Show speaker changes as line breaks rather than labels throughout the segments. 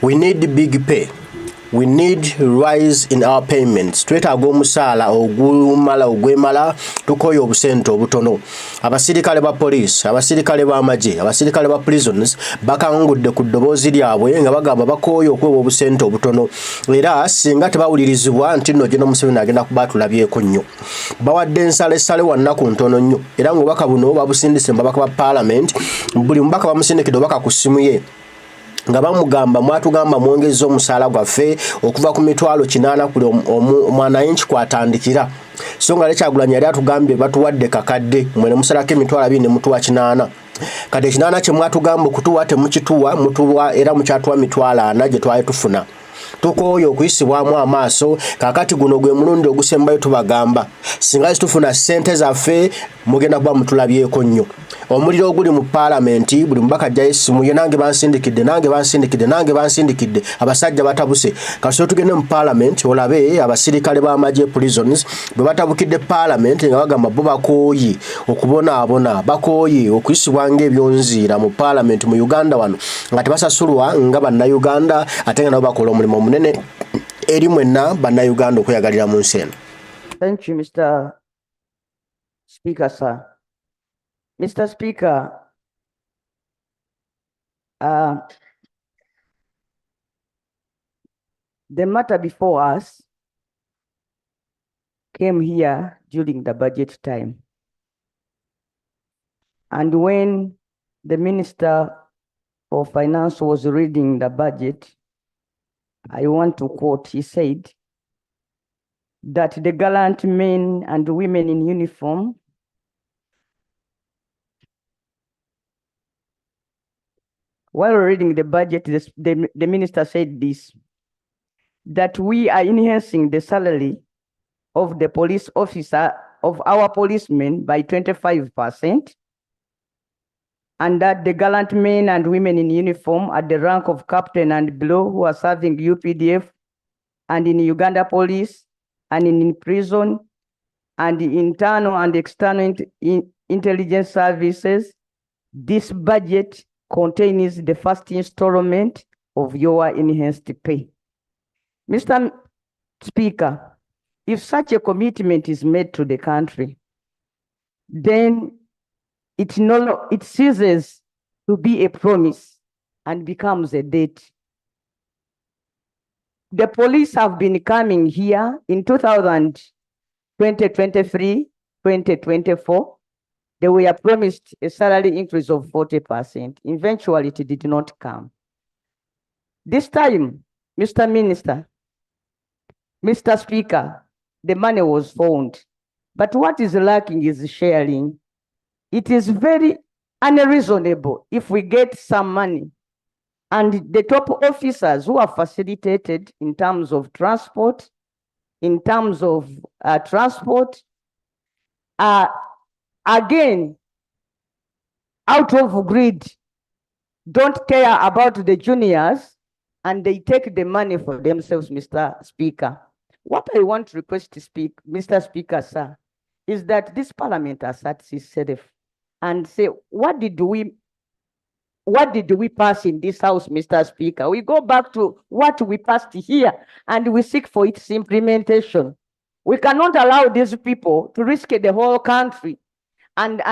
We need big pay. We need rise in our payments. Twetaaga omusaala ogumala ogwemala tukoye obusente obutono. Abasirikale ba police, abasirikale ba amagye, abasirikale ba prisons bakangudde ku ddoboozi lyabwe nga bagamba bakoye okwewa obusente obutono. Era singa tebawulirizibwa nti nno General Museveni agenda kubatulabyeko nnyo. Bawadde ensale wannaku ntono nnyo. Era ng'obubaka buno babusindise mu babaka ba Palamenti, buli mubaka bamusindikidde obubaka ku ssimu ye. Nga bamugamba mwatugamba mwongeza omusaala gwaffe okuva ku mitwalo 8 kuli omwananchi kwatandikira. So nga Kyagulanyi yali atugambye batuwadde kakadde mwene musalako emitwalo 2 ne mutuwa 8. Kade 8 kye mwatugamba okutuwa temukituwa mutuwa era mukyatuwa mitwalo 4 gye twali tufuna. Tukoyo okuyisibwamu amaaso kakati guno gwe mulundi ogusembayo tubagamba singa tufuna sente zaffe mugenda kuba mutulabyeko nnyo. Omuliro oguli mu Palamenti buli mubaka jayisimu ye nange bansindikidde abasajja batabuse kaso tugende mu Palamenti olabe abasirikale ba amagye prisons bwe batabukidde Palamenti nga bagamba bo bakoyi okubona bakoyi okuyisibwa ng'ebyonziira mu Palamenti mu Uganda wano nga tebasasulwa nga bannayuganda ate nga nabo bakola omulimu munene eri mwenna bannayuganda okweyagalira mu nsi eno.
Thank you, Mr. Speaker, sir. Mr. Speaker, the matter before us came here during the budget time. And when the Minister for Finance was reading the budget, I want to quote, he said that the gallant men and women in uniform while reading the budget, the minister said this, that we are enhancing the salary of the police officer, of our policemen by 25%, and that the gallant men and women in uniform at the rank of captain and below who are serving UPDF and in Uganda police and in prison and internal and external intelligence services, this budget contains the first installment of your enhanced pay. Mr. Speaker, if such a commitment is made to the country, then it ceases to be a promise and becomes a date. The police have been coming here in 2023, 2024. They were promised a salary increase of 40%. Eventually, it did not come. This time, Mr. Minister, Mr. Speaker, the money was found. But what is lacking is sharing. It is very unreasonable if we get some money and the top officers who are facilitated in terms of transport, again, out of greed, don't care about the juniors, and they take the money for themselves, Mr. Speaker. What I want to request to speak, Mr. Speaker, sir, is that this parliament asserts itself and say, what did we pass in this house, Mr. Speaker? We go back to what we passed here and we seek for its implementation. We cannot allow these people to risk the whole country and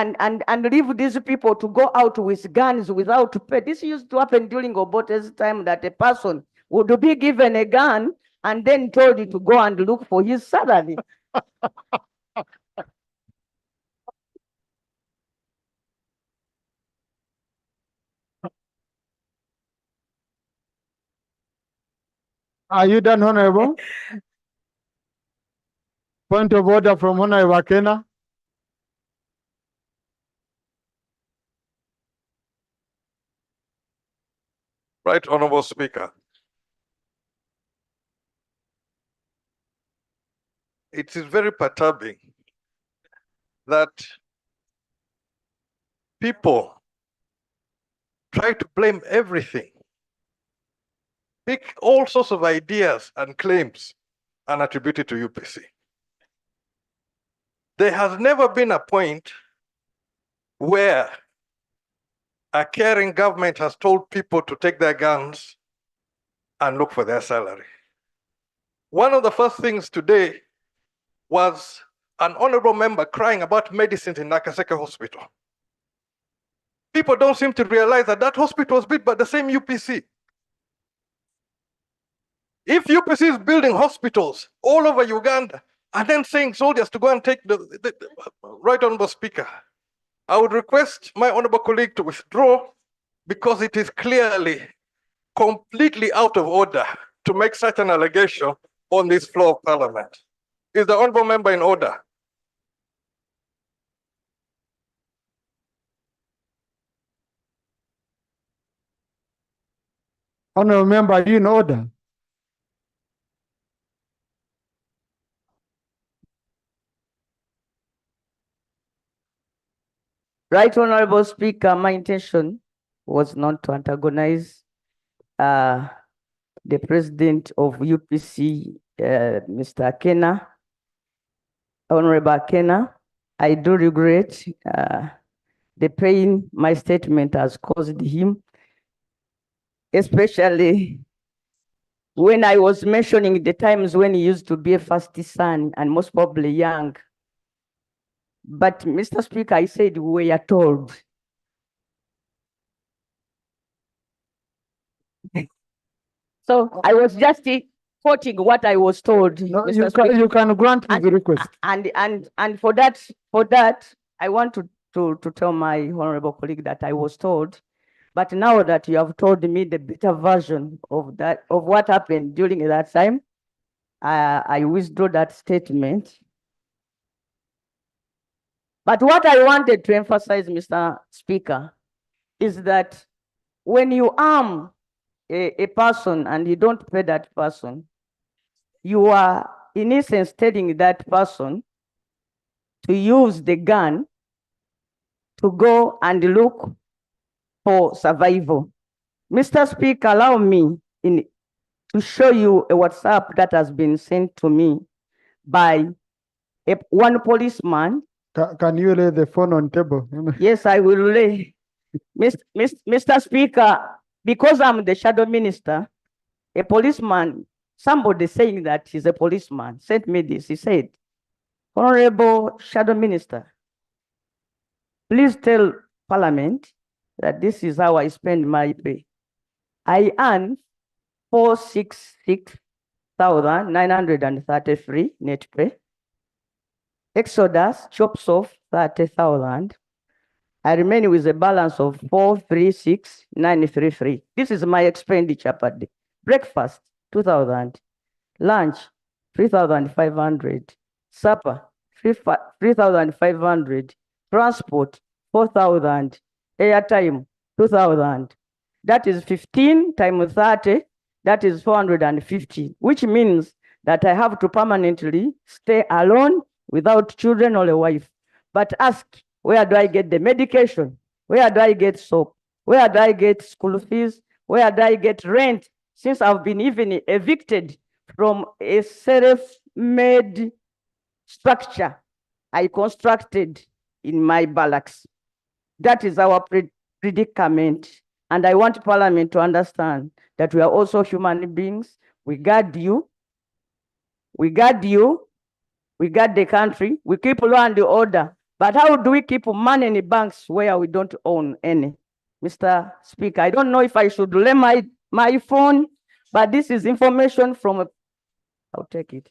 leave these people to go out with guns without pay. This used to happen during Obote's time, that a person would be given a gun and then told to go and look for his salary.
Are you done, Honorable? Point of order from Honorable Kena.
Right, Honorable Speaker. It is very perturbing that people try to blame everything, pick all sorts of ideas and claims and attribute it to UPC. There has never been a point where a caring government has told people to take their guns and look for their salary. One of the first things today was an honorable member crying about medicines in Nakaseke Hospital. People don't seem to realize that that hospital was built by the same UPC. If UPC is building hospitals all over Uganda and then saying soldiers to go and take the Right Honorable Speaker, I would request my honorable colleague to withdraw, because it is clearly completely out of order to make such an allegation on this floor of Parliament. Is the honorable member in order?
Honorable member, are you in order?
Right Honorable Speaker, my intention was not to antagonize the president of UPC, Mr. Akena, Honorable Akena. I do regret the pain my statement has caused him, especially when I was mentioning the times when he used to be a first son and most probably young. But Mr. Speaker, I said we are told. So I was just quoting what I was told.
No,
Mr.
you can grant his request.
And for that, I want to tell my honorable colleague that I was told. But now that you have told me the better version of what happened during that time, I withdraw that statement. But what I wanted to emphasize, Mr. Speaker, is that when you arm a person and you don't pay that person, you are in essence telling that person to use the gun to go and look for survival. Mr. Speaker, allow me to show you a WhatsApp that has been sent to me by one policeman.
Can you lay the phone on table?
Yes, I will lay. Mr. Speaker, because I'm the shadow minister, a policeman, somebody saying that he's a policeman, sent me this. He said, Honorable Shadow Minister, please tell Parliament that this is how I spend my pay. I earn 466,933 net pay. Exodus chops off 30,000. I remain with a balance of 436,933. This is my expenditure per day. Breakfast, 2,000. Lunch, 3,500. Supper, 3,500. Transport, 4,000. Airtime, 2,000. That is 15 times 30. That is 450, which means that I have to permanently stay alone without children or a wife. But ask, where do I get the medication? Where do I get soap? Where do I get school fees? Where do I get rent? Since I've been even evicted from a self-made structure I constructed in my barracks. That is our predicament. And I want Parliament to understand that we are also human beings. We guard you. We guard you. We guard the country. We keep law and order. But how do we keep money in the banks where we don't own any? Mr. Speaker, I don't know if I should lay my phone, but this is information from I'll take it.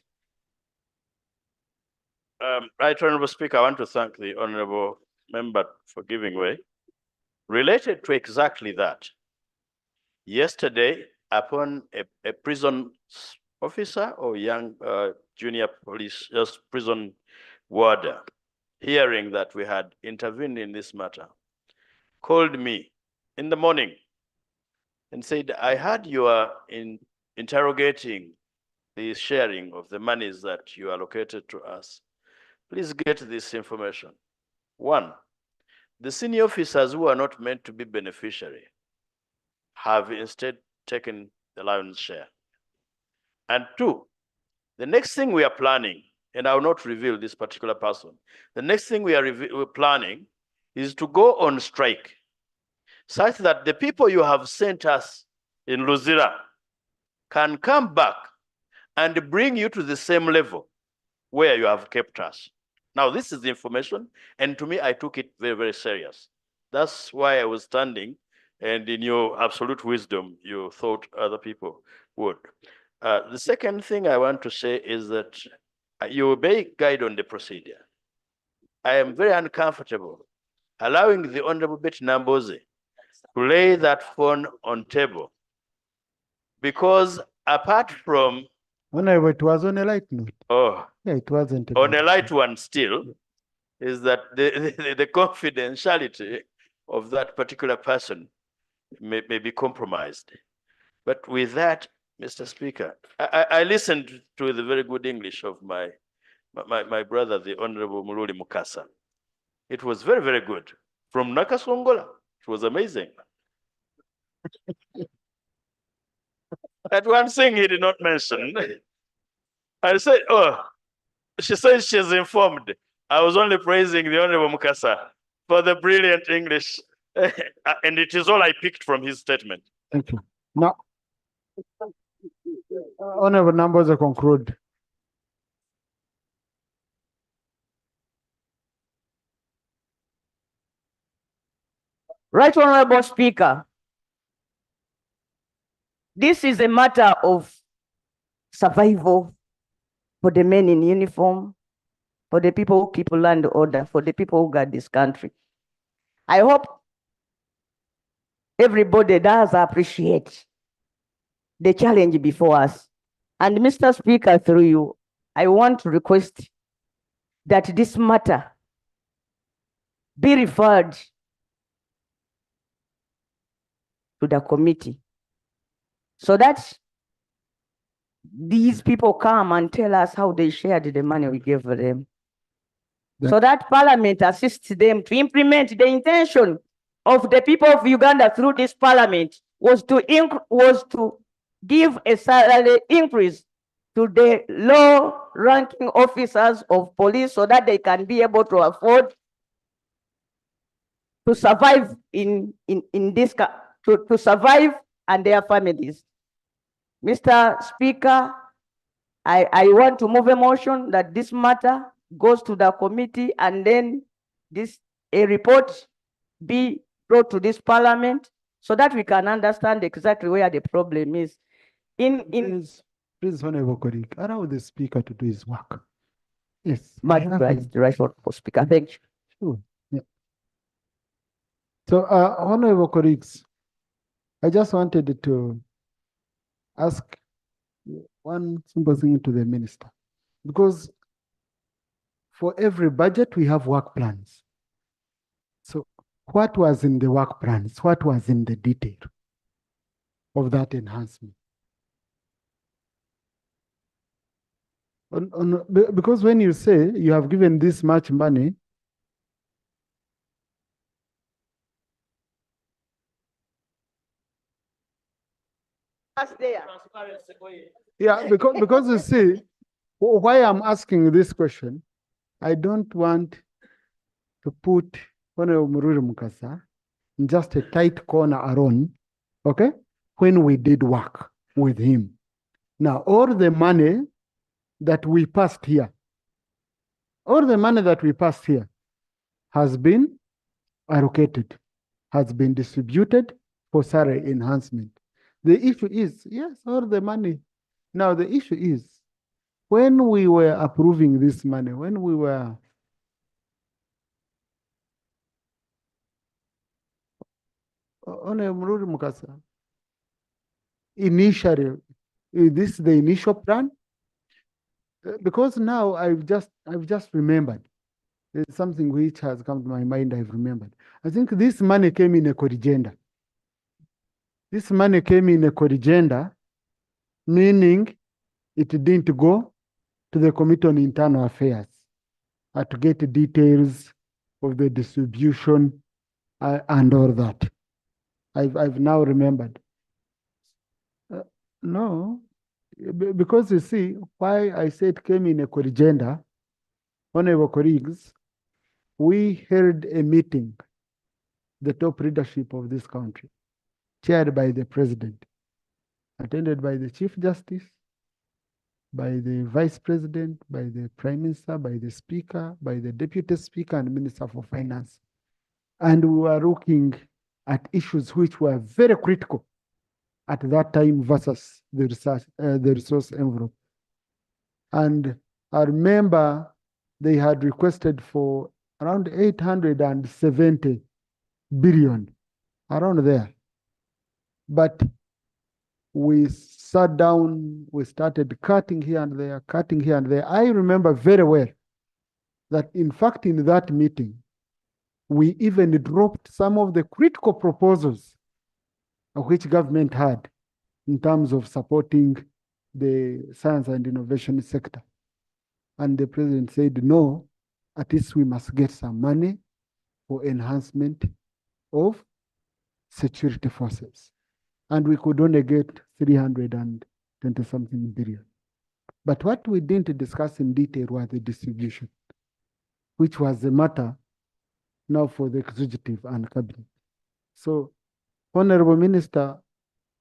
Right Honorable Speaker, I want to thank the Honorable Member for giving way. Related to exactly that, yesterday, upon a prison officer or young junior police, just prison warder, hearing that we had intervened in this matter, called me in the morning and said, I heard you are interrogating the sharing of the monies that you allocated to us. Please get this information. One, the senior officers who are not meant to be beneficiary have instead taken the lion's share. And two, the next thing we are planning, and I will not reveal this particular person, the next thing we're planning is to go on strike, such that the people you have sent us in Luzira can come back and bring you to the same level where you have kept us. Now, this is the information, and to me, I took it very, very serious. That's why I was standing, and in your absolute wisdom, you thought other people would. The second thing I want to say is that you obey guide on the procedure. I am very uncomfortable allowing the Honorable Betty Namboze to lay that phone on table, because apart from
Honorable, it was on a light note.
yeah,
it wasn't.
on a light one still, is that the confidentiality of that particular person may be compromised. But with that, Mr. Speaker, I listened to the very good English of my brother, the Honorable Mululi Mukasa. It was very, very good. From Nakasongola, it was amazing. That one thing he did not mention, I said, oh, she says she's informed. I was only praising the Honorable Mukasa for the brilliant English, and it is all I picked from his statement.
Thank you. Now, Honorable Numbers conclude.
Right Honorable Speaker, this is a matter of survival for the men in uniform, for the people who keep land order, for the people who guard this country. I hope everybody does appreciate the challenge before us. And Mr. Speaker, through you, I want to request that this matter be referred to the committee so that these people come and tell us how they shared the money we gave them.
Yeah.
So that Parliament assists them to implement the intention of the people of Uganda through this Parliament was to give a salary increase to the low-ranking officers of police so that they can be able to afford to survive in this to survive and their families. Mr. Speaker, I want to move a motion that this matter goes to the committee and then a report be brought to this Parliament so that we can understand exactly where the problem is.
Please, Honorable colleague, allow the speaker to do his work. Yes.
Right, Speaker. Thank you.
Sure. Yeah. So, Honorable colleagues, I just wanted to ask one simple thing to the minister, because for every budget we have work plans. So what was in the work plans? What was in the detail of that enhancement? Because when you say you have given this much money, yeah, because you see, why I'm asking this question, I don't want to put Honorable Mululi Mukasa in just a tight corner alone, okay, when we did work with him. Now, all the money that we passed here, has been allocated, has been distributed for salary enhancement. The issue is, yes, all the money. Now, the issue is, when we were approving this money, when we were Honorable Mululi Mukasa, initially, is this the initial plan? Because now I've just remembered. There's something which has come to my mind, I've remembered. I think this money came in a corrigenda. This money came in a corrigenda, meaning it didn't go to the Committee on Internal Affairs to get details of the distribution and all that. I've now remembered. No, because you see, why I said it came in a corrigenda, honorable colleagues, we held a meeting, the top leadership of this country, chaired by the president. attended by the Chief Justice, by the Vice President, by the Prime Minister, by the Speaker, by the Deputy Speaker and Minister for Finance. And we were looking at issues which were very critical at that time versus the resource envelope. And I remember they had requested for around 870 billion, around there. But we sat down, we started cutting here and there, cutting here and there. I remember very well that in fact in that meeting, we even dropped some of the critical proposals which government had in terms of supporting the science and innovation sector. And the president said, no, at least we must get some money for enhancement of security forces. And we could only get 320 something billion. But what we didn't discuss in detail was the distribution, which was the matter now for the executive and cabinet. So, Honorable Minister,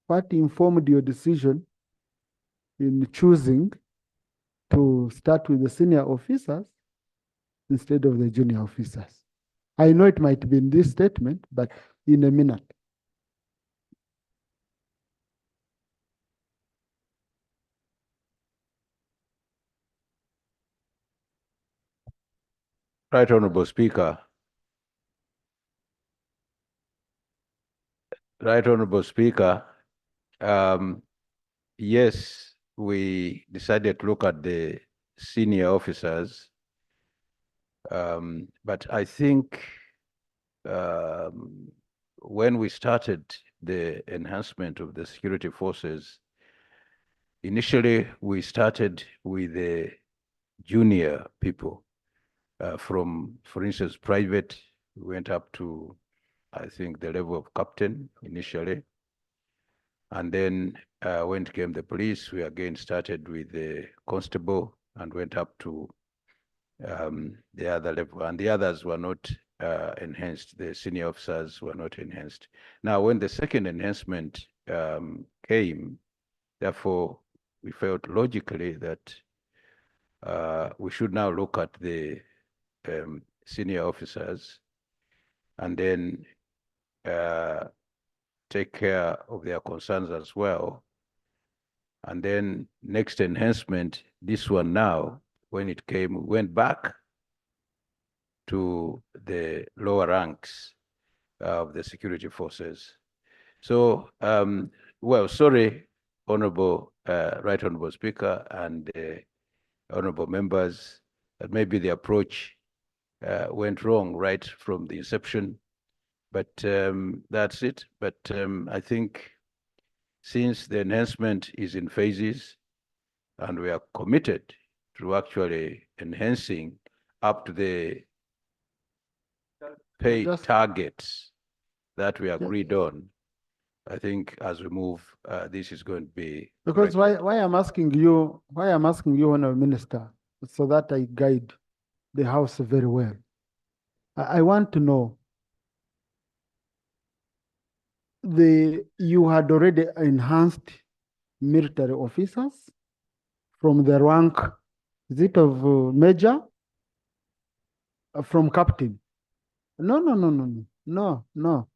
what informed your decision in choosing to start with the senior officers instead of the junior officers? I know it might be in this statement, but in a minute.
Right Honorable Speaker. Right Honorable Speaker, yes, we decided to look at the senior officers, but I think when we started the enhancement of the security forces, initially we started with the junior people. From, for instance, private, we went up to, I think, the level of captain initially. And then when it came the police, we again started with the constable and went up to the other level. And the others were not enhanced. The senior officers were not enhanced. Now, when the second enhancement came, therefore, we felt logically that we should now look at the senior officers and then take care of their concerns as well. And then next enhancement, this one now, when it came, we went back to the lower ranks of the security forces. So, well, sorry, Honorable, Right Honorable Speaker and honorable members, that maybe the approach went wrong right from the inception, but that's it. But I think since the enhancement is in phases and we are committed to actually enhancing up to the pay targets that we agreed on, I think as we move, this is going to be
because why I'm asking you, Honorable Minister, so that I guide the House very well. I want to know, you had already enhanced military officers from the rank, is it of major? From captain? No.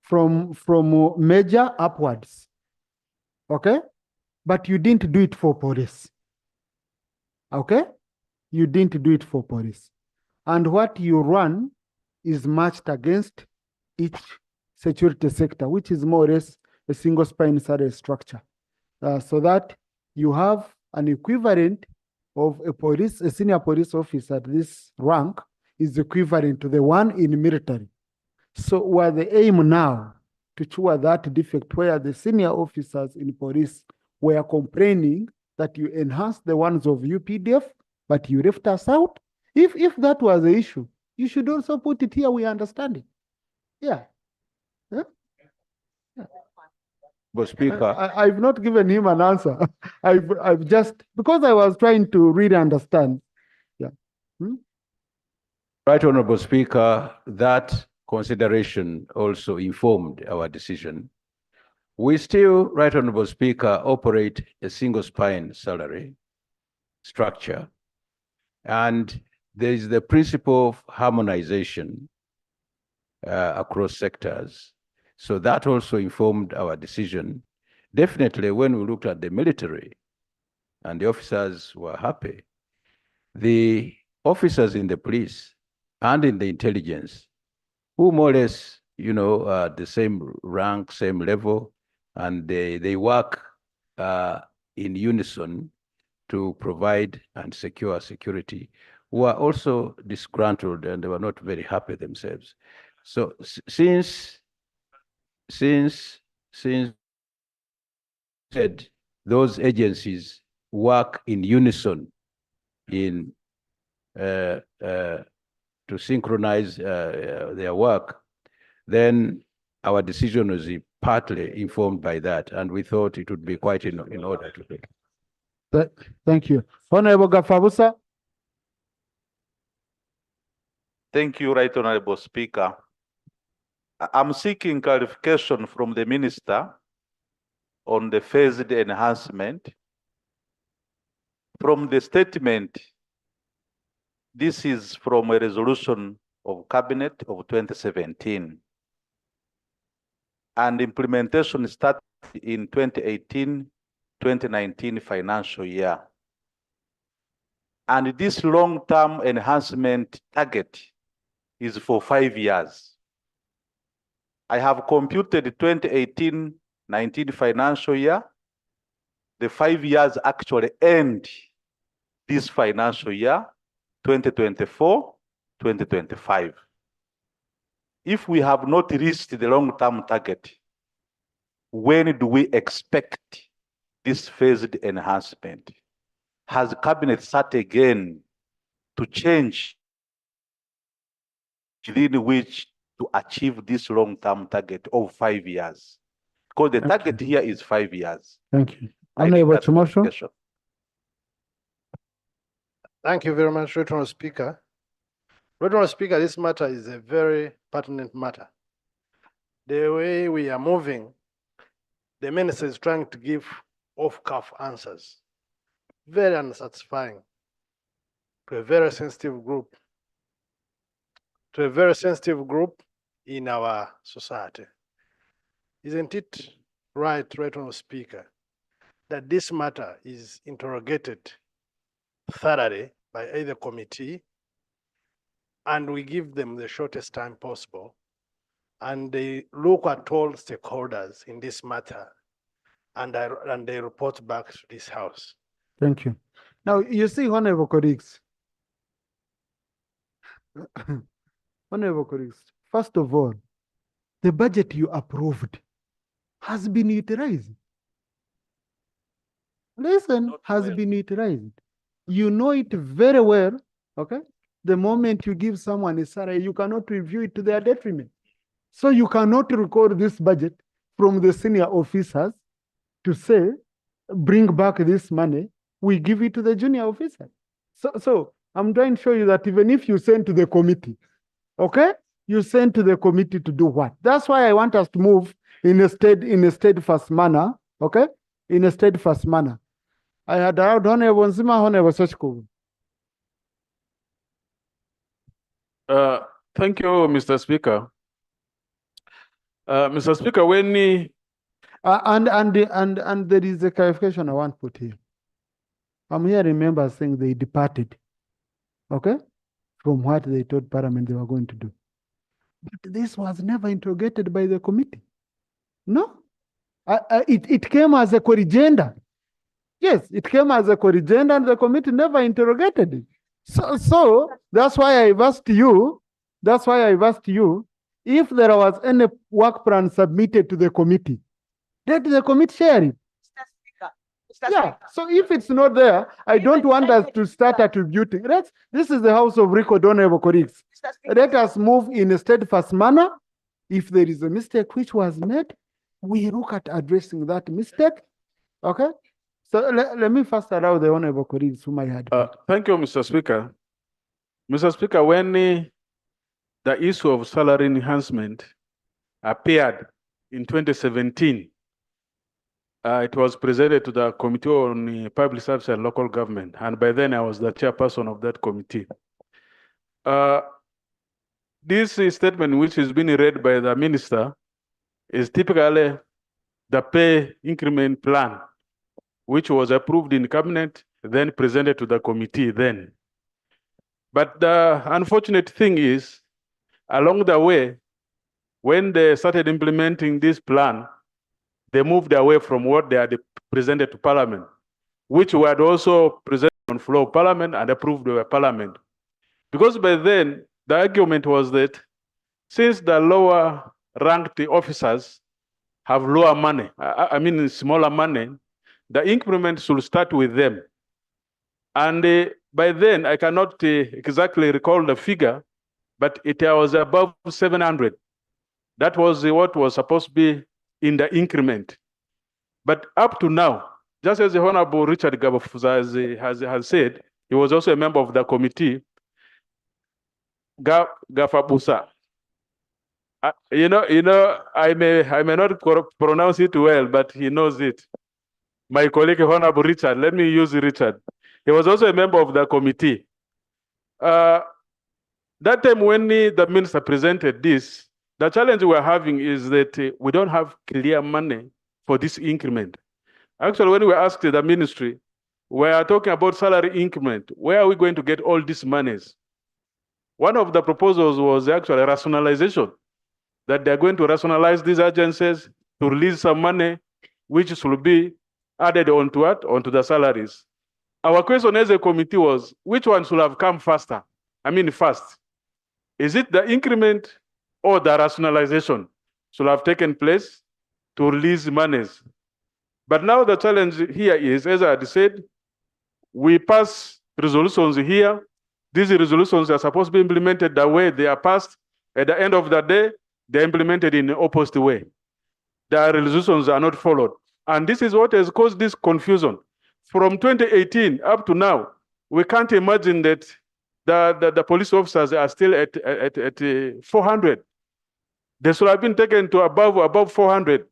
From major upwards, okay? But you didn't do it for police, okay? You didn't do it for police. And what you run is matched against each security sector, which is more or less a single spine salary structure. So that you have an equivalent of a senior police officer at this rank is equivalent to the one in military. So where the aim now to cure that defect where the senior officers in police were complaining that you enhanced the ones of UPDF, but you left us out. If that was the issue, you should also put it here, we understand it. Yeah.
But Speaker,
I've not given him an answer. I've just, because I was trying to really understand. Yeah.
Right Honorable Speaker, that consideration also informed our decision. We still, Right Honorable Speaker, operate a single spine salary structure. And there is the principle of harmonization across sectors. So that also informed our decision. Definitely, when we looked at the military and the officers were happy, the officers in the police and in the intelligence, who more or less, the same rank, same level, and they work in unison to provide and secure security, were also disgruntled and they were not very happy themselves. So since those agencies work in unison in to synchronize their work, then our decision was partly informed by that, and we thought it would be quite in order to take.
Thank you. Honorable Gafabusa.
Thank you, Right Honorable Speaker. I'm seeking clarification from the Minister on the phased enhancement. From the statement, this is from a resolution of Cabinet of 2017. And implementation started in 2018-2019 financial year. And this long-term enhancement target is for 5 years. I have computed 2018-19 financial year. The 5 years actually end this financial year, 2024-2025. If we have not reached the long-term target, when do we expect this phased enhancement? Has Cabinet sat again to change within which to achieve this long-term target of 5 years? Because the target here is 5 years.
Thank you.
I need
Honorable
that
Chomosho.
clarification.
Thank you very much, Right Honorable Speaker. Right Honorable Speaker, this matter is a very pertinent matter. The way we are moving, the minister is trying to give off-cuff answers, very unsatisfying to a very sensitive group, in our society. Isn't it right, Right Honorable Speaker, that this matter is interrogated thoroughly by either committee, and we give them the shortest time possible, and they look at all stakeholders in this matter, and they report back to this House?
Thank you. Now, you see, Honorable colleagues, first of all, the budget you approved has been utilized. Listen, has been utilized. You know it very well, okay? The moment you give someone a salary, you cannot review it to their detriment. So you cannot record this budget from the senior officers to say, bring back this money, we give it to the junior officer. So I'm trying to show you that even if you send to the committee, okay? You send to the committee to do what? That's why I want us to move in a steadfast manner, okay? In a steadfast manner. I had allowed Honorable Nzima, Honorable Sachiko.
Thank you, Mr. Speaker. Mr. Speaker, when
and there is a clarification I want to put here. I'm hearing members saying they departed, okay, from what they told Parliament they were going to do. But this was never interrogated by the committee. No, it came as a corrigenda. Yes, it came as a corrigenda and the committee never interrogated it. So that's why I asked you, if there was any work plan submitted to the committee, let the committee share it. Yeah, so if it's not there, I don't want us to start attributing. This is the House of Record, Honorable colleagues. Let us move in a steadfast manner. If there is a mistake which was made, we look at addressing that mistake, okay? So let me first allow the honorable colleagues whom I had.
thank you, Mr. Speaker. Mr. Speaker, when the issue of salary enhancement appeared in 2017, it was presented to the Committee on Public Service and Local Government, and by then I was the chairperson of that committee. This statement, which is being read by the minister, is typically the pay increment plan, which was approved in cabinet, then presented to the committee then. But the unfortunate thing is, along the way, when they started implementing this plan, they moved away from what they had presented to Parliament, which we had also presented on floor of Parliament and approved by Parliament. Because by then, the argument was that since the lower ranked officers have lower money, I mean smaller money, the increment should start with them. And by then, I cannot exactly recall the figure, but it was above 700. That was what was supposed to be in the increment. But up to now, just as the Honorable Richard Gabafuza has said, he was also a member of the committee, Gafabusa. I may not pronounce it well, but he knows it. My colleague, Honorable Richard, let me use Richard. He was also a member of the committee. That time when the minister presented this, the challenge we're having is that we don't have clear money for this increment. Actually, when we asked the ministry, we are talking about salary increment. Where are we going to get all these monies? One of the proposals was actually rationalization, that they're going to rationalize these agencies to release some money, which should be added onto what? Onto the salaries. Our question as a committee was, which one should have come faster? I mean, first. Is it the increment or the rationalization should have taken place to release monies? But now the challenge here is, as I had said, we pass resolutions here. These resolutions are supposed to be implemented the way they are passed. At the end of the day, they're implemented in the opposite way. The resolutions are not followed. And this is what has caused this confusion. From 2018 up to now, we can't imagine that the police officers are still at 400. They should have been taken to above 400.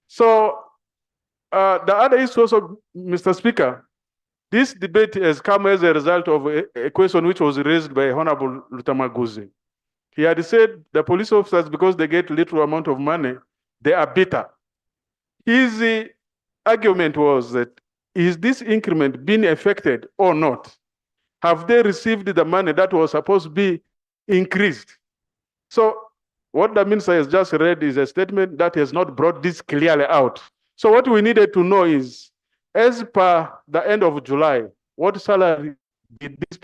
So the other issue also, Mr. Speaker, this debate has come as a result of a question which was raised by Honorable Lutamaguzi. He had said the police officers, because they get little amount of money, they are bitter. His argument was that, is this increment being affected or not? Have they received the money that was supposed to be increased? So what the minister has just read is a statement that has not brought this clearly out. So what we needed to know is, as per the end of July, what salary did this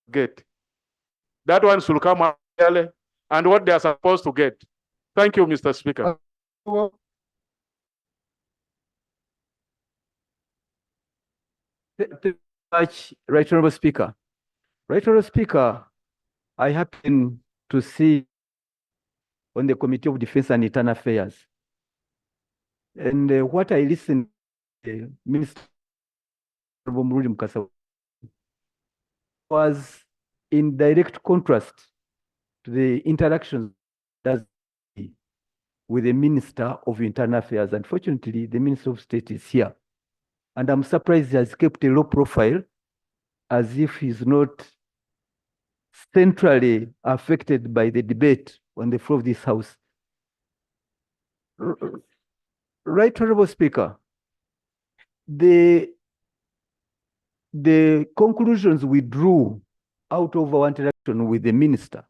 get? That one should come out clearly, and what they are supposed to get. Thank you, Mr. Speaker.
Thank you much, Right Honorable Speaker. Right Honorable Speaker, I happen to see on the Committee of Defense and Internal Affairs. And what I listened to Minister Murudi Mukasa was in direct contrast to the interactions with the Minister of Internal Affairs. Unfortunately, the Minister of State is here. And I'm surprised he has kept a low profile, as if he's not centrally affected by the debate on the floor of this House. Right Honorable Speaker, the conclusions we drew out of our interaction with the minister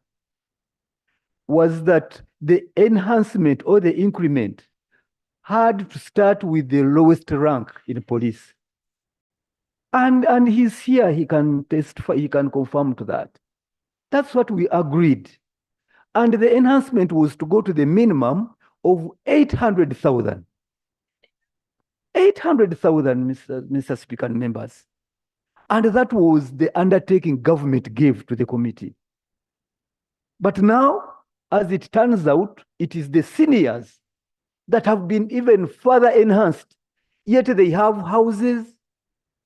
was that the enhancement or the increment had to start with the lowest rank in police. And he's here, he can testify, he can confirm to that. That's what we agreed. And the enhancement was to go to the minimum of 800,000. 800,000, Mr. Speaker and members. And that was the undertaking government gave to the committee. But now, as it turns out, it is the seniors that have been even further enhanced. Yet they have houses.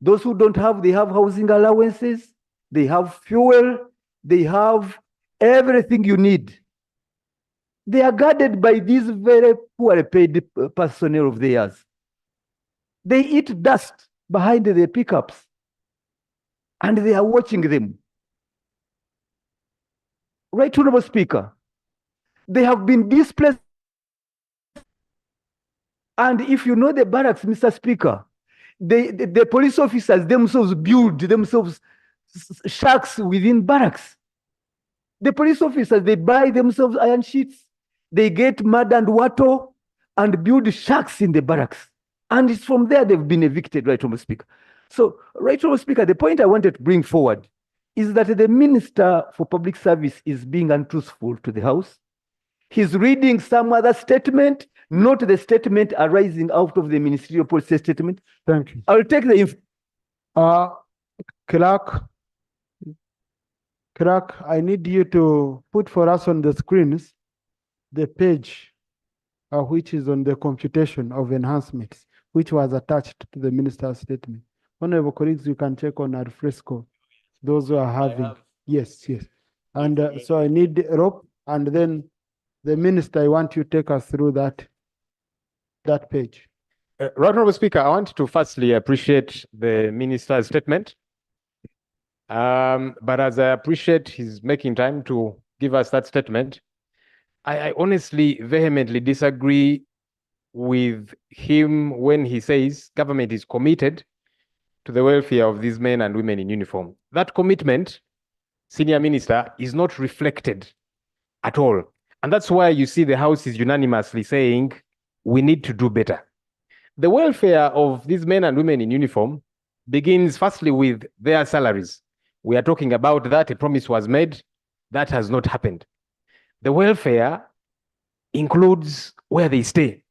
Those who don't have, they have housing allowances. They have fuel. They have everything you need. They are guarded by these very poorly paid personnel of theirs. They eat dust behind the pickups and they are watching them. Right, Honorable Speaker? They have been displaced. And if you know the barracks, Mr. Speaker, the police officers themselves build themselves shacks within barracks. The police officers, they buy themselves iron sheets, they get mud and water and build shacks in the barracks. And it's from there they've been evicted, Right, Honorable Speaker. So, Right, Honorable Speaker, the point I wanted to bring forward is that the Minister for Public Service is being untruthful to the House. He's reading some other statement, not the statement arising out of the ministerial policy statement.
Thank you.
I'll take the
Clerk, I need you to put for us on the screens the page which is on the computation of enhancements, which was attached to the minister's statement. Honorable colleagues, you can check on our fresco, those who are having. Yes. And so I need Rob, and then the minister, I want you to take us through that page.
Right, Honorable Speaker, I want to firstly appreciate the minister's statement. But as I appreciate his making time to give us that statement, I honestly vehemently disagree with him when he says government is committed to the welfare of these men and women in uniform. That commitment, Senior Minister, is not reflected at all. And that's why you see the House is unanimously saying we need to do better. The welfare of these men and women in uniform begins firstly with their salaries. We are talking about that. A promise was made. That has not happened. The welfare includes where they stay.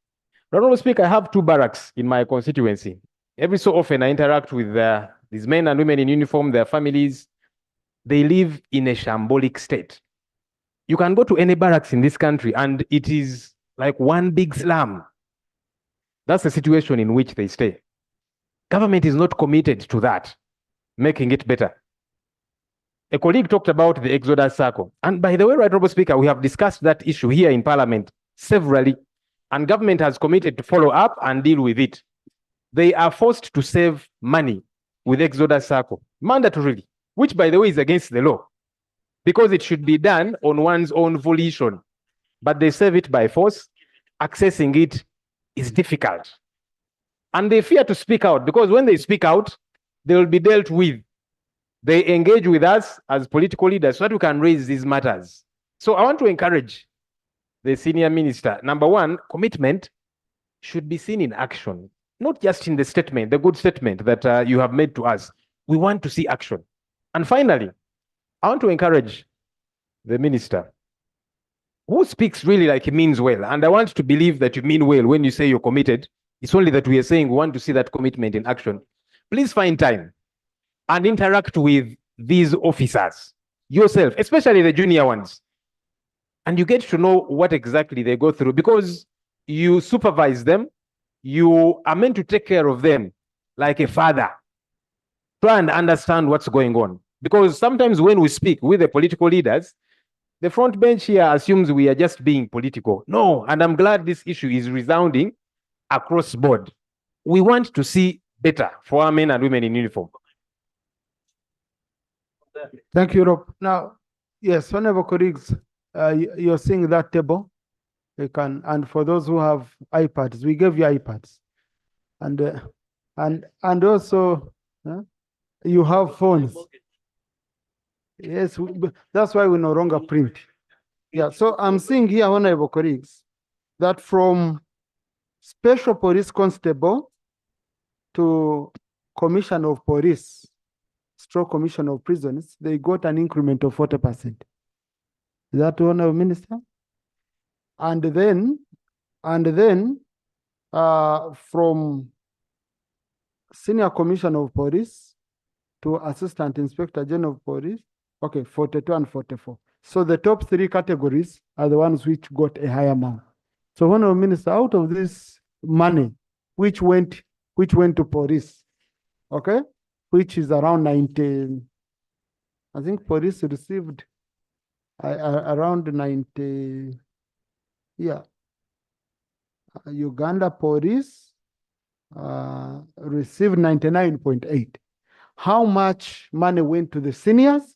Honorable Speaker, I have 2 barracks in my constituency. Every so often I interact with these men and women in uniform, their families. They live in a shambolic state. You can go to any barracks in this country and it is like one big slum. That's the situation in which they stay. Government is not committed to that, making it better. A colleague talked about the Exodus Circle. And by the way, Right Honorable Speaker, we have discussed that issue here in Parliament severally, and government has committed to follow up and deal with it. They are forced to save money with Exodus Circle, mandatorily, which by the way is against the law, because it should be done on one's own volition. But they save it by force. Accessing it is difficult. And they fear to speak out, because when they speak out, they will be dealt with. They engage with us as political leaders so that we can raise these matters. So I want to encourage the senior minister. Number one, commitment should be seen in action, not just in the statement, the good statement that you have made to us. We want to see action. And finally, I want to encourage the minister who speaks really like he means well. And I want to believe that you mean well when you say you're committed. It's only that we are saying we want to see that commitment in action. Please find time and interact with these officers yourself, especially the junior ones. And you get to know what exactly they go through, because you supervise them. You are meant to take care of them like a father. Try and understand what's going on. Because sometimes when we speak with the political leaders, the front bench here assumes we are just being political. No, and I'm glad this issue is resounding across board. We want to see better for our men and women in uniform.
Thank you, Rob. Now, yes, honorable colleagues, you're seeing that table. You can, and for those who have iPads, we gave you iPads, and also you have phones. Yes, that's why we no longer print. Yeah, so I'm seeing here, honorable colleagues, that from Special Police Constable to Commissioner of Police, stroke Commissioner of Prisons, they got an increment of 40%. Is that honorable minister? And then from Senior Commissioner of Police to Assistant Inspector General of Police, okay, 42 and 44. So the top 3 categories are the ones which got a higher amount. So honorable minister, out of this money which went to police, okay, which is around 90, I think police received around 90, yeah. Uganda police received 99.8. How much money went to the seniors?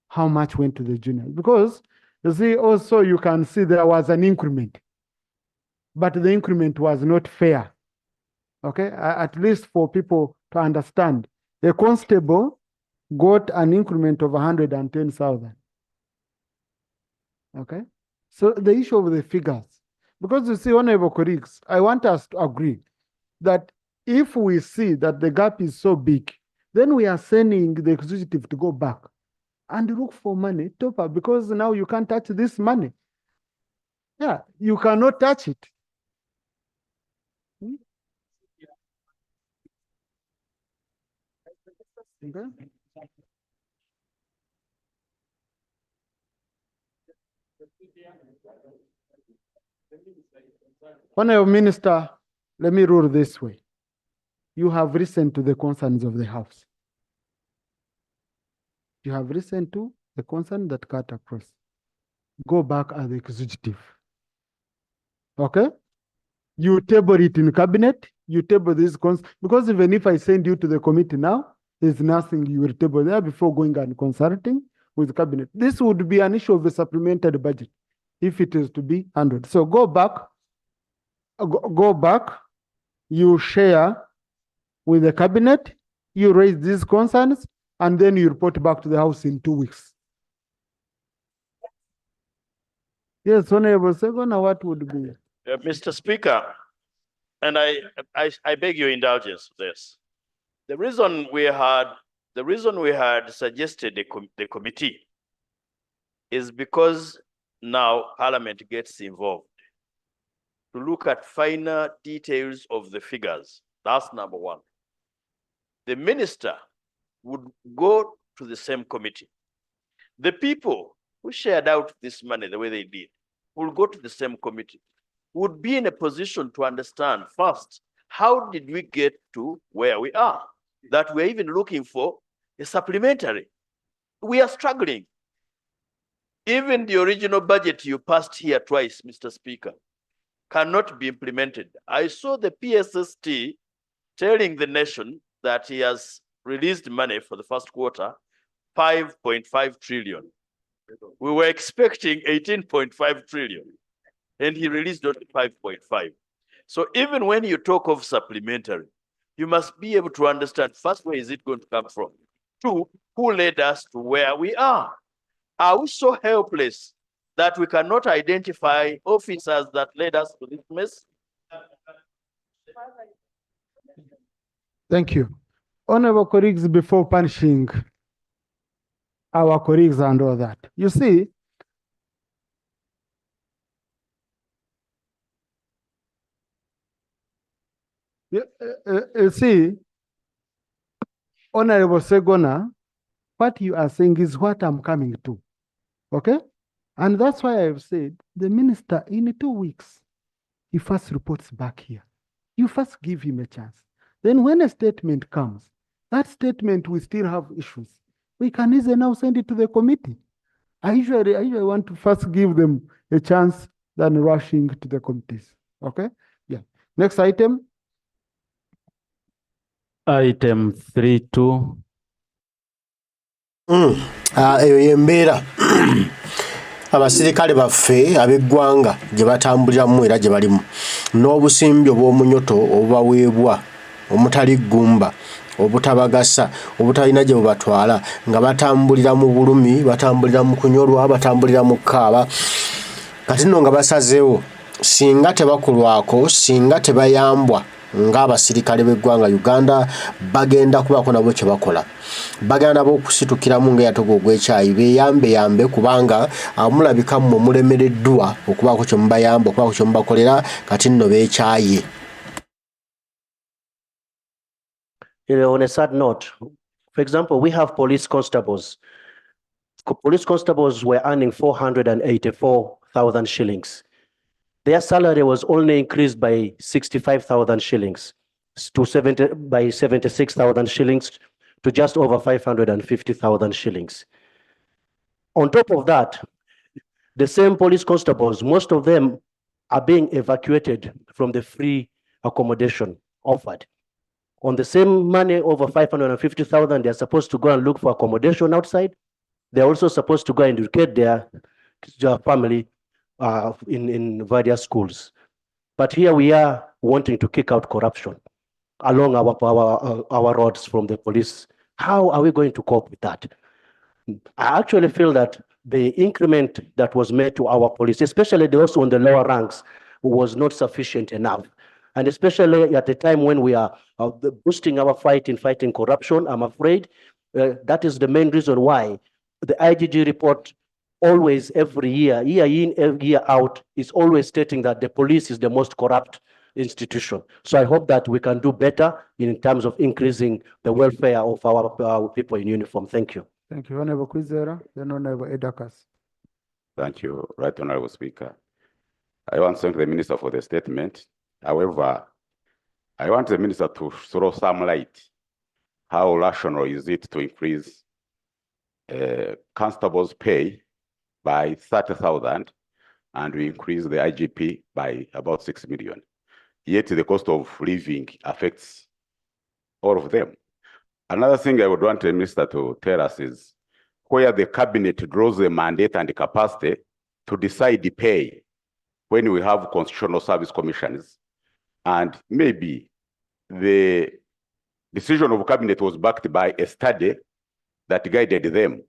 How much went to the juniors? Because you see, also you can see there was an increment, but the increment was not fair. Okay, at least for people to understand, a constable got an increment of 110,000. Okay, so the issue of the figures, because you see, honorable colleagues, I want us to agree that if we see that the gap is so big, then we are sending the executive to go back and look for money, top up, because now you can't touch this money. Yeah, you cannot touch it. Okay. Honorable Minister, let me rule this way. You have listened to the concerns of the House. You have listened to the concern that cut across. Go back as the executive. Okay? You table it in cabinet, you table this concern, because even if I send you to the committee now, there's nothing you will table there before going and consulting with cabinet. This would be an issue of the supplementary budget if it is to be handled. So go back, you share with the cabinet, you raise these concerns, and then you report back to the House in 2 weeks. Yes, Honorable Segona, what would be?
Mr. Speaker, and I beg your indulgence for this. The reason we had suggested the committee is because now Parliament gets involved to look at finer details of the figures. That's number one. The minister would go to the same committee. The people who shared out this money the way they did will go to the same committee, would be in a position to understand first, how did we get to where we are? That we're even looking for a supplementary. We are struggling. Even the original budget you passed here twice, Mr. Speaker, cannot be implemented. I saw the PSST telling the nation that he has released money for the first quarter, 5.5 trillion. We were expecting 18.5 trillion, and he released only 5.5. So even when you talk of supplementary, you must be able to understand, first, where is it going to come from? Two, who led us to where we are? Are we so helpless that we cannot identify officers that led us to this mess?
Thank you. Honorable colleagues, before punishing our colleagues and all that, you see, Honorable Segona, what you are saying is what I'm coming to, okay? And that's why I've said the minister in 2 weeks, he first reports back here. You first give him a chance. Then when a statement comes, that statement will still have issues. We can easily now send it to the committee. I usually want to first give them a chance than rushing to the committees, okay? Yeah. Next item.
Item 3.2.
Eyo yembeera abasirikale baffe ab'eggwanga gye batambuliramu era gye balimu n'obusimbi obw'omunyoto obubaweebwa omutali ggumba obutabagasa obutalina gye bubatwala nga batambulira mu bulumi batambulira mu kunyolwa batambulira mu kkaaba kati nno nga basazeewo singa tebakulwako singa tebayambwa ng'abasirikale b'eggwanga Uganda bagenda kubaako nabo kye bakola bagenda nabo okusitukiramu ng'eyatoga ogw'ekyayi beeyambe kubanga amulabika mmwe mulemereddwa okubaako kye mubayamba okubaako kye mubakolera kati nno beekyaye.
On a sad note, for example, we have police constables. Police constables were earning 484,000 shillings. Their salary was only increased by 65,000 shillings to 76,000 shillings to just over 550,000 shillings. On top of that, the same police constables, most of them are being evacuated from the free accommodation offered. On the same money, over 550,000, they're supposed to go and look for accommodation outside. They're also supposed to go and educate their family in various schools. But here we are wanting to kick out corruption along our roads from the police. How are we going to cope with that? I actually feel that the increment that was made to our police, especially those on the lower ranks, was not sufficient enough. And especially at the time when we are boosting our fight in fighting corruption, I'm afraid that is the main reason why the IGG report always, every year in, year out, is always stating that the police is the most corrupt institution. So I hope that we can do better in terms of increasing the welfare of our people in uniform. Thank you.
Thank you. Honorable Kwizera, then Honorable Edakas.
Thank you, Right Honorable Speaker. I want to thank the Minister for the statement. However, I want the Minister to throw some light. How rational is it to increase constables' pay by 30,000 and we increase the IGP by about 6 million? Yet the cost of living affects all of them. Another thing I would want the Minister to tell us is where the cabinet draws the mandate and the capacity to decide the pay when we have constitutional service commissions, and maybe the decision of cabinet was backed by a study that guided them,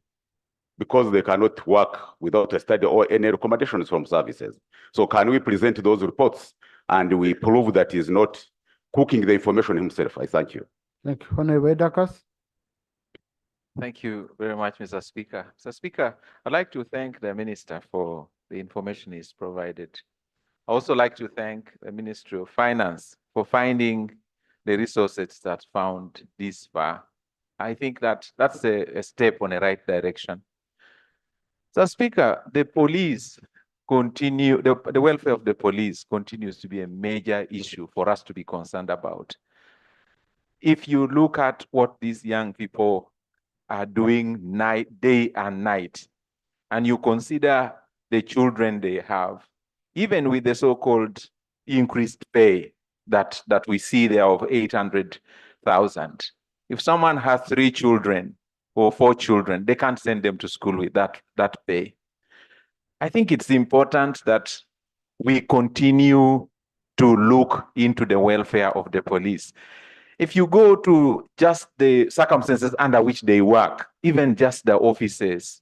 because they cannot work without a study or any recommendations from services. So can we present those reports and we prove that he's not cooking the information himself? I thank you.
Thank you. Honorable Edakas.
Thank you very much, Mr. Speaker. Mr. Speaker, I'd like to thank the Minister for the information he's provided. I also like to thank the Ministry of Finance for finding the resources that found this far. I think that that's a step on the right direction. Mr. Speaker, the police continue, the welfare of the police continues to be a major issue for us to be concerned about. If you look at what these young people are doing day and night, and you consider the children they have, even with the so-called increased pay that we see there of 800,000, if someone has 3 children or 4 children, they can't send them to school with that pay. I think it's important that we continue to look into the welfare of the police. If you go to just the circumstances under which they work, even just the offices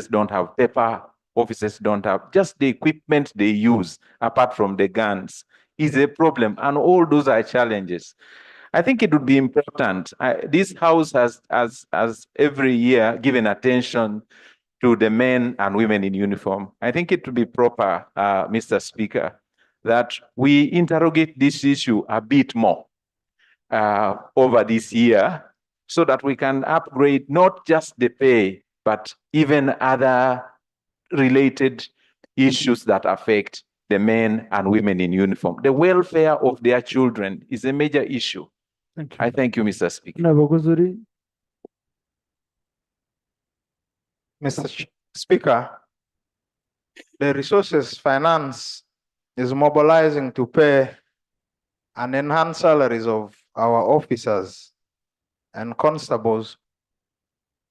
don't have paper, offices don't have, just the equipment they use, apart from the guns, is a problem, and all those are challenges. I think it would be important. This House has every year given attention to the men and women in uniform. I think it would be proper, Mr. Speaker, that we interrogate this issue a bit more over this year, so that we can upgrade not just the pay, but even other related issues that affect the men and women in uniform. The welfare of their children is a major issue.
Thank you.
I thank you, Mr. Speaker.
Honorable Guzuri.
Mr. Speaker, the resources finance is mobilizing to pay and enhance salaries of our officers and constables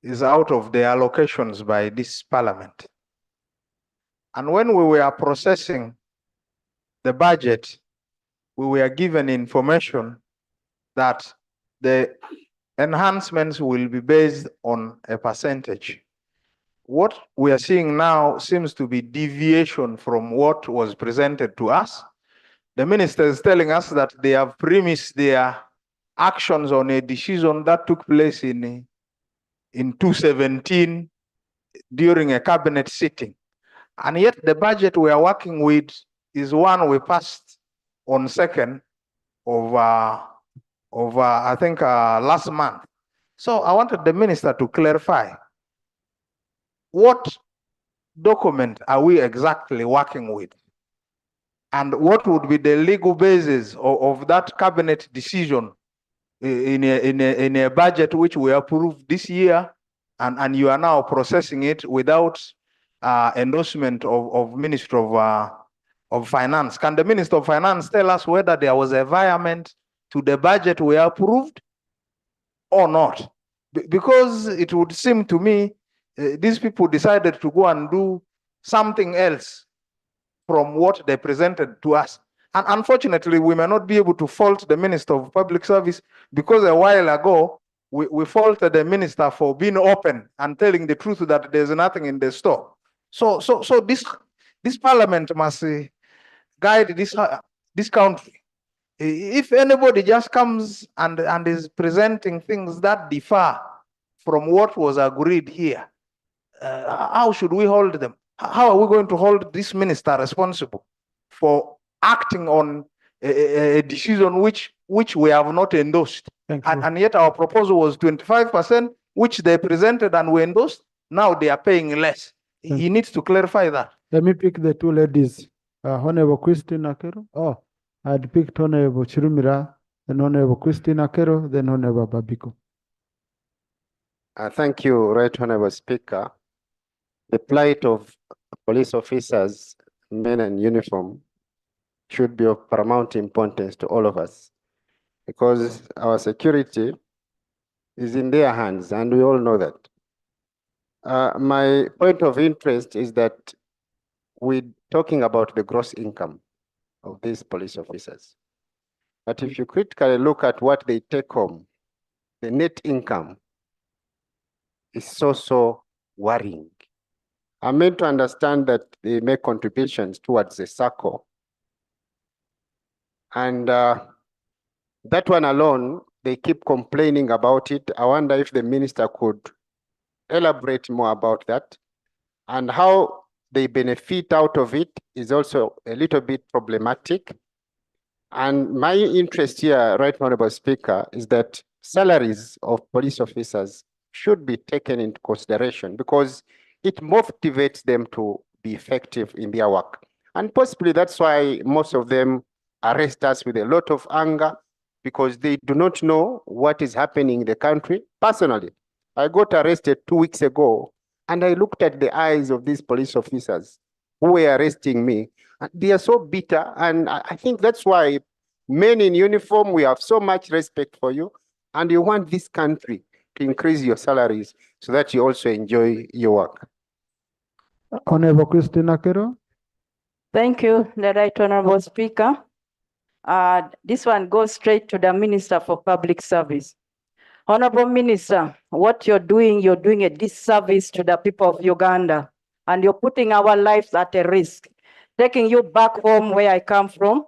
is out of the allocations by this parliament. And when we were processing the budget, we were given information that the enhancements will be based on a percentage. What we are seeing now seems to be deviation from what was presented to us. The minister is telling us that they have premised their actions on a decision that took place in 2017 during a cabinet sitting. And yet the budget we are working with is one we passed on 2nd of I think last month. So I wanted the minister to clarify, what document are we exactly working with? And what would be the legal basis of that cabinet decision in a budget which we approved this year, and you are now processing it without endorsement of Ministry of Finance? Can the Minister of Finance tell us whether there was a environment to the budget we approved or not? Because it would seem to me these people decided to go and do something else from what they presented to us. And unfortunately, we may not be able to fault the Minister of Public Service because a while ago, we faulted the minister for being open and telling the truth that there's nothing in the store. So this parliament must guide this country. If anybody just comes and is presenting things that differ from what was agreed here, how should we hold them? How are we going to hold this minister responsible for acting on a decision which we have not endorsed? And yet our proposal was 25%, which they presented and we endorsed. Now they are paying less. He needs to clarify that.
Let me pick the two ladies. Honorable Christine Akero. Oh, I'd picked Honorable Chirumira, then Honorable Christine Akero, then Honorable Babiko.
Thank you, Right Honorable Speaker. The plight of police officers, men in uniform, should be of paramount importance to all of us because our security is in their hands and we all know that. My point of interest is that we're talking about the gross income of these police officers. But if you critically look at what they take home, the net income is so worrying. I'm meant to understand that they make contributions towards the circle. And that one alone, they keep complaining about it. I wonder if the minister could elaborate more about that. And how they benefit out of it is also a little bit problematic. And my interest here, Right Honorable Speaker, is that salaries of police officers should be taken into consideration because it motivates them to be effective in their work. And possibly that's why most of them arrest us with a lot of anger because they do not know what is happening in the country. Personally, I got arrested 2 weeks ago and I looked at the eyes of these police officers who were arresting me. They are so bitter, and I think that's why men in uniform, we have so much respect for you, and you want this country to increase your salaries so that you also enjoy your work.
Honorable Christine Akero.
Thank you, the Right Honorable Speaker. This one goes straight to the Minister for Public Service. Honorable Minister, what you're doing a disservice to the people of Uganda, and you're putting our lives at a risk. Taking you back home where I come from,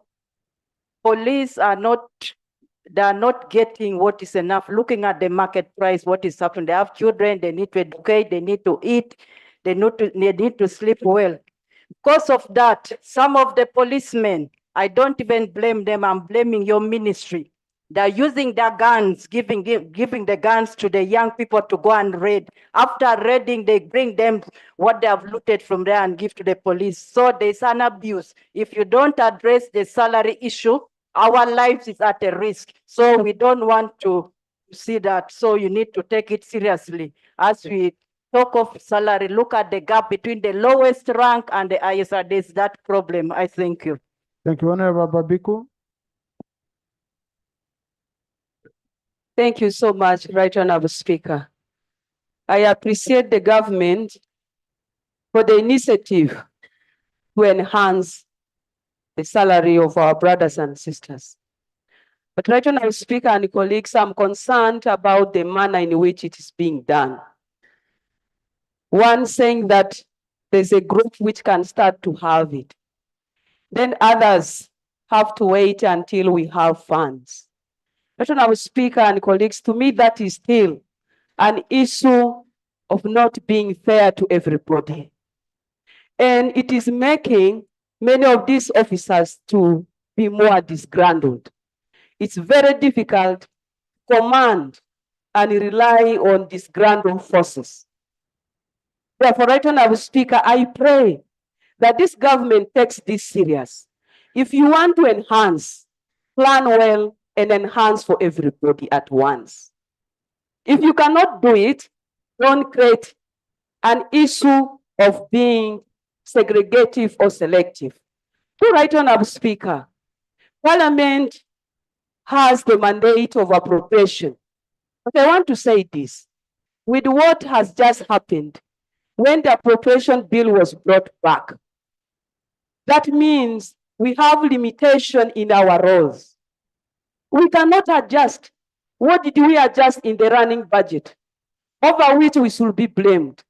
police are not getting what is enough. Looking at the market price, what is happening. They have children, they need to educate, they need to eat, they need to sleep well. Because of that, some of the policemen, I don't even blame them, I'm blaming your ministry. They're using their guns, giving the guns to the young people to go and raid. After raiding, they bring them what they have looted from there and give to the police. So there's an abuse. If you don't address the salary issue, our lives is at a risk. So we don't want to see that. So you need to take it seriously. As we talk of salary, look at the gap between the lowest rank and the highest. There's that problem. I thank you.
Thank you, Honorable Babiko.
Thank you so much, Right Honorable Speaker. I appreciate the government for the initiative to enhance the salary of our brothers and sisters. But Right Honorable Speaker and colleagues, I'm concerned about the manner in which it is being done. One saying that there's a group which can start to have it. Then others have to wait until we have funds. Right Honorable Speaker and colleagues, to me that is still an issue of not being fair to everybody. And it is making many of these officers to be more disgruntled. It's very difficult to command and rely on disgruntled forces. Therefore, Right Honorable Speaker, I pray that this government takes this serious. If you want to enhance, plan well and enhance for everybody at once. If you cannot do it, don't create an issue of being segregative or selective. To Right Honorable Speaker, Parliament has the mandate of appropriation. But I want to say this, with what has just happened, when the appropriation bill was brought back, that means we have limitation in our roles. We cannot adjust. What did we adjust in the running budget, over which we should be blamed?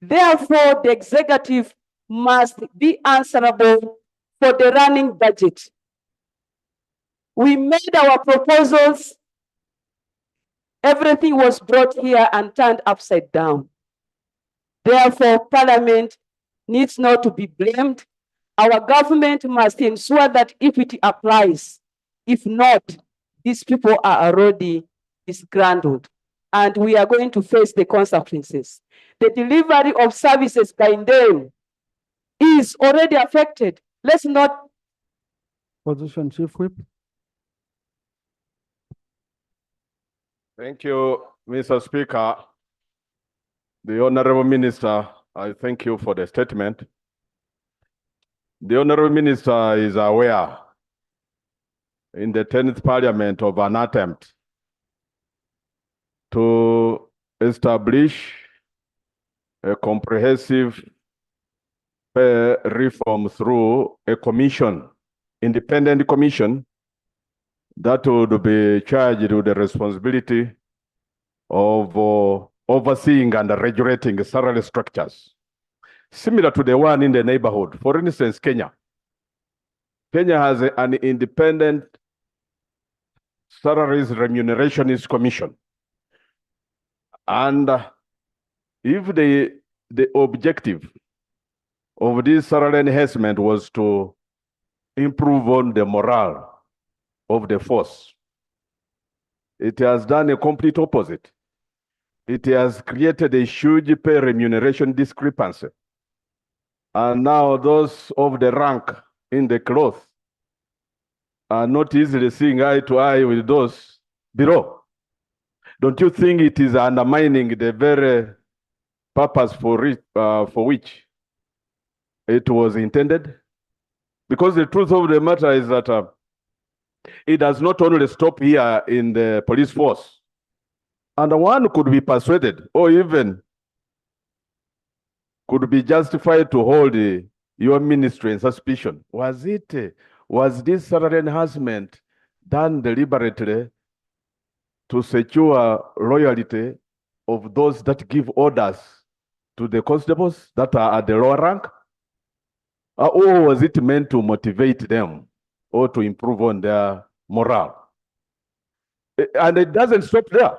Therefore, the executive must be answerable for the running budget. We made our proposals. Everything was brought here and turned upside down. Therefore, Parliament needs not to be blamed. Our government must ensure that equity applies. If not, these people are already disgruntled, and we are going to face the consequences. The delivery of services by them is already affected. Let's not.
Position, Chief Whip.
Thank you, Mr. Speaker. The Honorable Minister, I thank you for the statement. The Honorable Minister is aware in the 10th Parliament of an attempt to establish a comprehensive reform through a commission, independent commission, that would be charged with the responsibility of overseeing and regulating salary structures, similar to the one in the neighborhood. For instance, Kenya. Kenya has an independent salaries remunerationist commission. And if the objective of this salary enhancement was to improve on the morale of the force, it has done a complete opposite. It has created a huge pay remuneration discrepancy. And now those of the rank in the cloth are not easily seeing eye to eye with those below. Don't you think it is undermining the very purpose for which it was intended? Because the truth of the matter is that it does not only stop here in the police force. And one could be persuaded or even could be justified to hold your ministry in suspicion. Was this salary enhancement done deliberately to secure loyalty of those that give orders to the constables that are at the lower rank? Or was it meant to motivate them or to improve on their morale? And it doesn't stop there.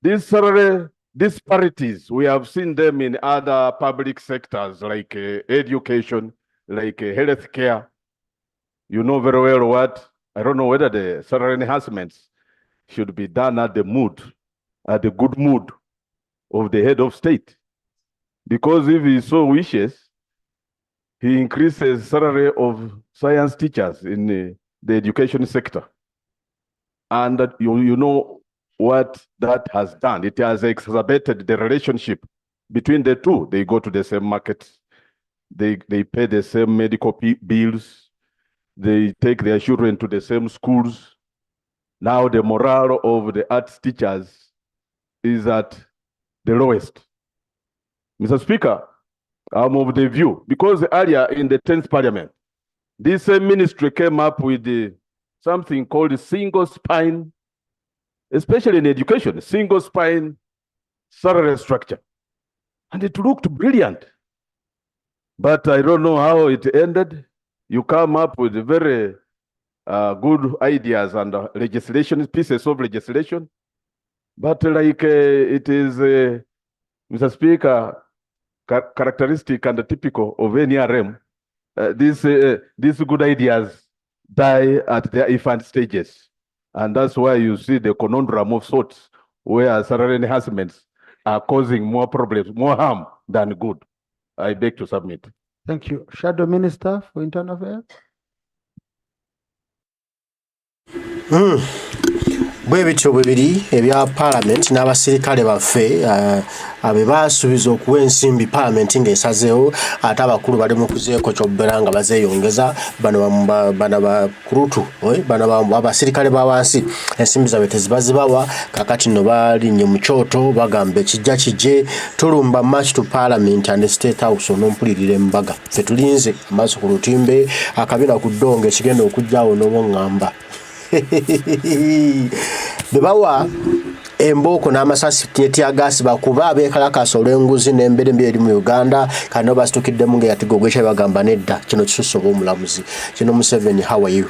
These salary disparities, we have seen them in other public sectors like education, like healthcare. You know very well what, I don't know whether the salary enhancements should be done at the good mood of the head of state. Because if he so wishes, he increases salary of science teachers in the education sector. And that you know what that has done. It has exacerbated the relationship between the two. They go to the same market. They pay the same medical bills. They take their children to the same schools. Now the morale of the arts teachers is at the lowest. Mr. Speaker, I'm of the view, because earlier in the 10th Parliament, this same ministry came up with something called single spine, especially in education, single spine salary structure. And it looked brilliant. But I don't know how it ended. You come up with very good ideas and legislation, pieces of legislation. But like it is, Mr. Speaker, characteristic and typical of any RM, these good ideas die at their infant stages. And that's why you see the conundrum of sorts, where salary enhancements are causing more problems, more harm than good. I beg to submit.
Thank you. Shadow Minister for Internal Affairs.
Bwe bityo bibiri ebya Parliament n'abasirikale baffe abe basubiza okuwa ensimbi Palamenti ng'esazeewo ate abakulu bali mu kuzeeko ky'obbera nga bazeeyongeza bano bakurutu bano abasirikale ba wansi ensimbi zaabwe tezibazibawa kakati no balinnye mu kyoto bagamba ekijja kijje tulumba march to Parliament and State House onompulirira embaga ffe tulinze amaaso ku lutimbe akabina ku ddongo ekigenda okujjaawo n'oboŋŋamba bebawa emboko n'amasasi tetyagasi bakuba abeekalakasa olw'enguzi n'embeera embi eri mu Uganda kandi basitukiddemu ng'eyatiga ogwekya bagamba nedda kino kisusse obw'omulamuzi kino Museveni how are you